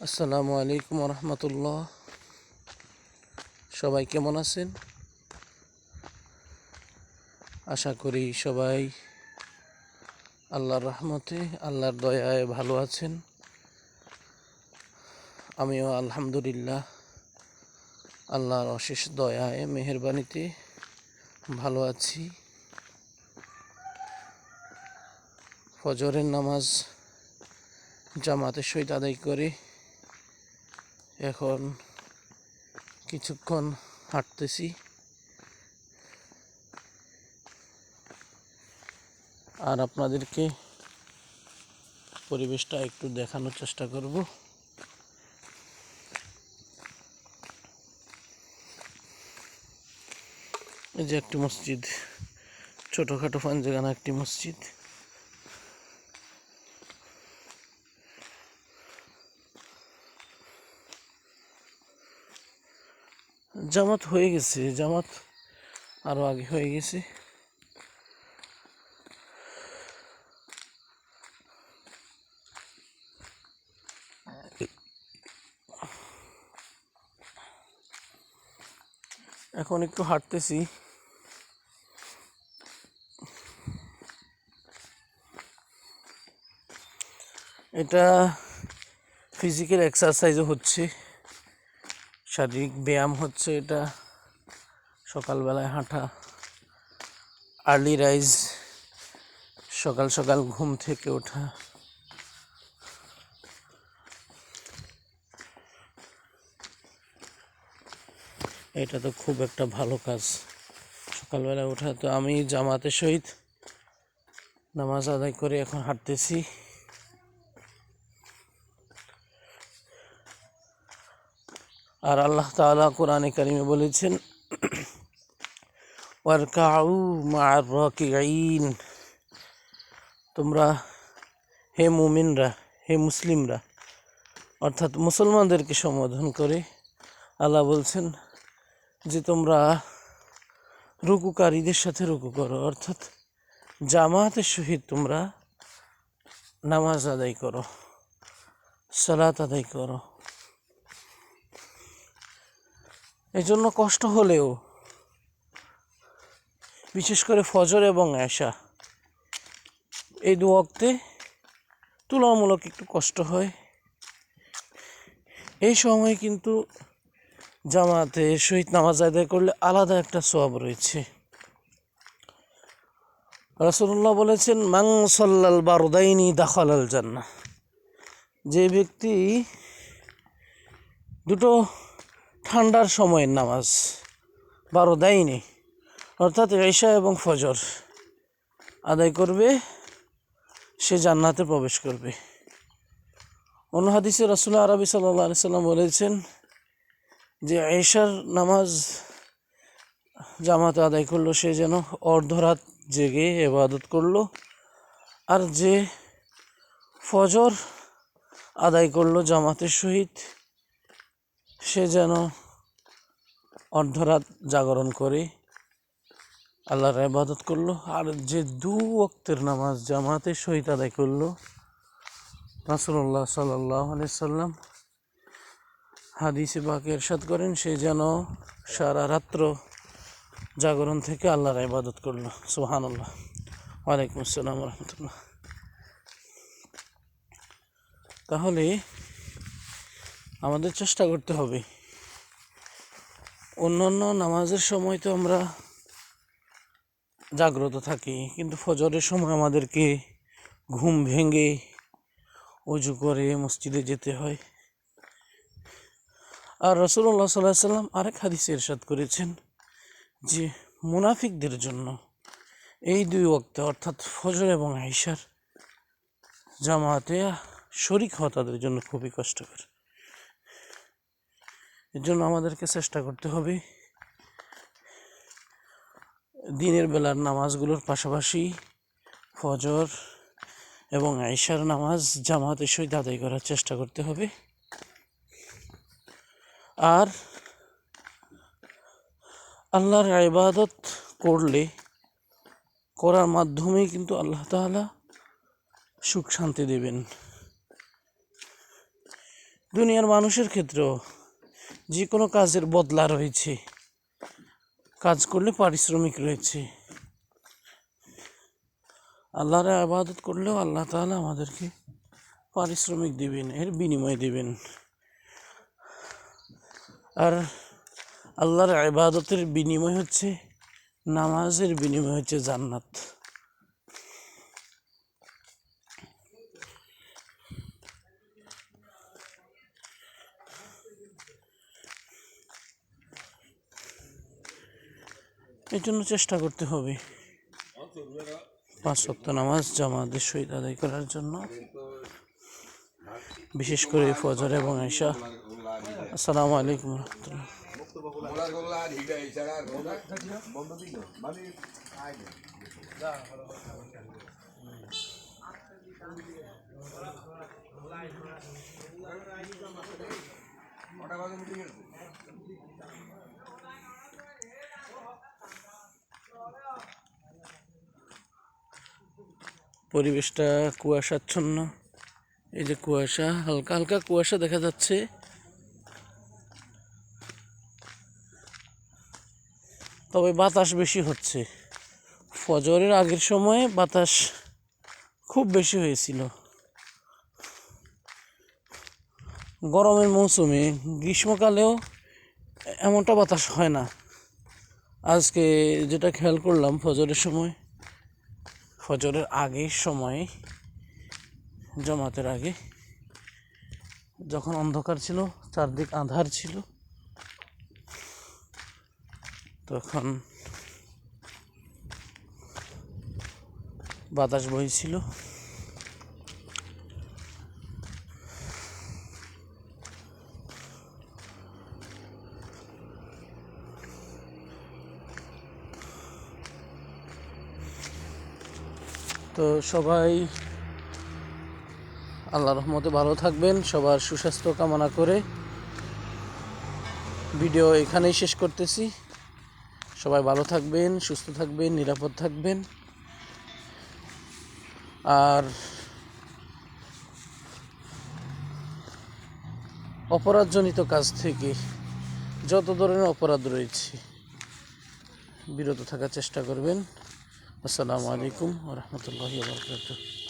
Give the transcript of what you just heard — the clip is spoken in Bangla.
আসসালামু আলাইকুম রহমতুল্লাহ। সবাই কেমন আছেন? আশা করি সবাই আল্লাহর রহমতে, আল্লাহর দয়ায় ভালো আছেন। আমিও আলহামদুলিল্লাহ আল্লাহর অশেষ দয়ায় মেহেরবানিতে ভালো আছি। ফজরের নামাজ জামাতের সহিত আদায় করে এখন কিছুক্ষণ হাঁটতেছি। আর আপনাদেরকে পরিবেশটা একটু দেখানোর চেষ্টা করব। এই যে একটি মসজিদ, ছোটোখাটো পাঞ্জাগানা একটি মসজিদ। জামাত হয়ে গেছে, জামাত আরো আগে হয়ে গেছে। এখন একটু হাঁটতেছি। এটা ফিজিক্যাল এক্সারসাইজও হচ্ছে, শারীরিক ব্যায়াম হচ্ছে। এটা সকালবেলায় হাঁটা, আর্লি রাইজ, সকাল সকাল ঘুম থেকে ওঠা। এটা তো খুব একটা ভালো কাজ, সকালবেলা ওঠা। তো আমি জামাতের সহিত নামাজ আদায় করে এখন হাঁটতেছি। আর আল্লাহ তাআলা কোরআনে কারিমে বলেছেন, ওয়ারকাউ মা'আর রাকিঈন, তোমরা হে মুমিনরা, হে মুসলিমরা, অর্থাৎ মুসলমানদেরকে সম্বোধন করে আল্লাহ বলছেন যে তোমরা রুকুকারীদের সাথে রুকু করো, অর্থাৎ জামাতের সহিত তোমরা নামাজ আদায় করো, সালাত আদায় করো। এই জন্য কষ্ট হলেও, বিশেষ করে ফজর এবং এশা, এই দু ওয়াক্তে তুলনামূলক একটু কষ্ট হয়। এই সময় কিন্তু জামাতের সহিত নামাজ আদায় করলে আলাদা একটা সওয়াব রয়েছে। রাসূলুল্লাহ বলেছেন, মান সাল্লাল বারদাইনি দাখালাল জান্নাহ, যে ব্যক্তি দুটো ঠান্ডার সময়ের নামাজ, বারদাইনি অর্থাৎ ঈশা এবং ফজর আদায় করবে, সে জান্নাতে প্রবেশ করবে। অন্য হাদিসে রাসূল আরবি সাল্লাল্লাহু আলাইহি সাল্লাম বলেছেন যে ঈশার নামাজ জামাতে আদায় করলো সে যেন অর্ধরাত জেগে ইবাদত করলো, আর যে ফজর আদায় করলো জামাতের সহিত সে যেন অর্ধরাত জাগরণ করে আল্লাহর ইবাদত করলো। আর যে দু ওয়াক্তের নামাজ জামাতের সহিত আদায় করলো, রাসূলুল্লাহ সাল্লাল্লাহু আলাইহি সাল্লাম হাদিসে পাকে ইরশাদ করেন, সে যেন সারা রাত্র জাগরণ থেকে আল্লাহর ইবাদত করলো। সুবহানাল্লাহ। ওয়ালাইকুম আসসালাম ওয়া রাহমাতুল্লাহ। তাহলে আমাদের চেষ্টা করতে হবে, অন্যান্য নামাজের সময় তো আমরা জাগ্রত থাকি, কিন্তু ফজরের সময় আমাদেরকে ঘুম ভেঙে ওযু করে মসজিদে যেতে হয়। আর রাসূলুল্লাহ সাল্লাল্লাহু আলাইহি সাল্লাম আরেক হাদিসে ইরশাদ করেছেন যে মুনাফিকদের জন্য এই দুই ওয়াক্তে অর্থাৎ ফজর এবং ঈশার জামাতে শরীক হওয়া তাদের জন্য খুবই কষ্টকর। এর জন্য আমাদেরকে চেষ্টা করতে হবে দিনের বেলার নামাজগুলোর পাশাপাশি ফজর এবং ঈশার নামাজ জামাতের সহিত আদায় করার চেষ্টা করতে হবে। আর আল্লাহর ইবাদত করার মাধ্যমেই কিন্তু আল্লাহ তাআলা সুখ শান্তি দেবেন। দুনিয়ার মানুষের ক্ষেত্রেও যে কোনো কাজের বদলা রয়েছে, কাজ করলে পারিশ্রমিক রয়েছে। আল্লাহর ইবাদত করলেও আল্লাহ তাআলা আমাদেরকে পারিশ্রমিক দিবেন, এর বিনিময় দিবেন। আর আল্লাহর ইবাদতের বিনিময় হচ্ছে, নামাজের বিনিময় হচ্ছে জান্নাত। এই জন্য চেষ্টা করতে হবে 5 ওয়াক্ত নামাজ জামাতের সহিত আদায় করার জন্য, বিশেষ করে ফজর এবং ঈশা। আসসালামু আলাইকুম রহমতুল্লাহ। পরিবেশটা কুয়াশাচ্ছন্ন, এই যে কুয়াশা, হালকা হালকা কুয়াশা দেখা যাচ্ছে। তবে বাতাস বেশি হচ্ছে। ফজরের আগের সময়ে বাতাস খুব বেশি হয়েছিল। গরমের মৌসুমে গ্রীষ্মকালেও এমনটা বাতাস হয় না। আজকে যেটা খেয়াল করলাম, ফজরের আগের সময়ে, জামাতের আগে যখন অন্ধকার ছিল, চারদিক আঁধার ছিল, তখন বাতাস বইছিল। তো সবাই আল্লাহর রহমতে ভালো থাকবেন। সবার সুস্বাস্থ্য কামনা করে ভিডিও এখানেই শেষ করতেছি। সবাই ভালো থাকবেন, সুস্থ থাকবেন, নিরাপদ থাকবেন। আর অপরাধজনিত কাজ থেকে, যত ধরনের অপরাধ রয়েছে, বিরত থাকার চেষ্টা করবেন। আসসালামু আলাইকুম ওয়া রাহমাতুল্লাহি ওয়া বারাকাতুহু।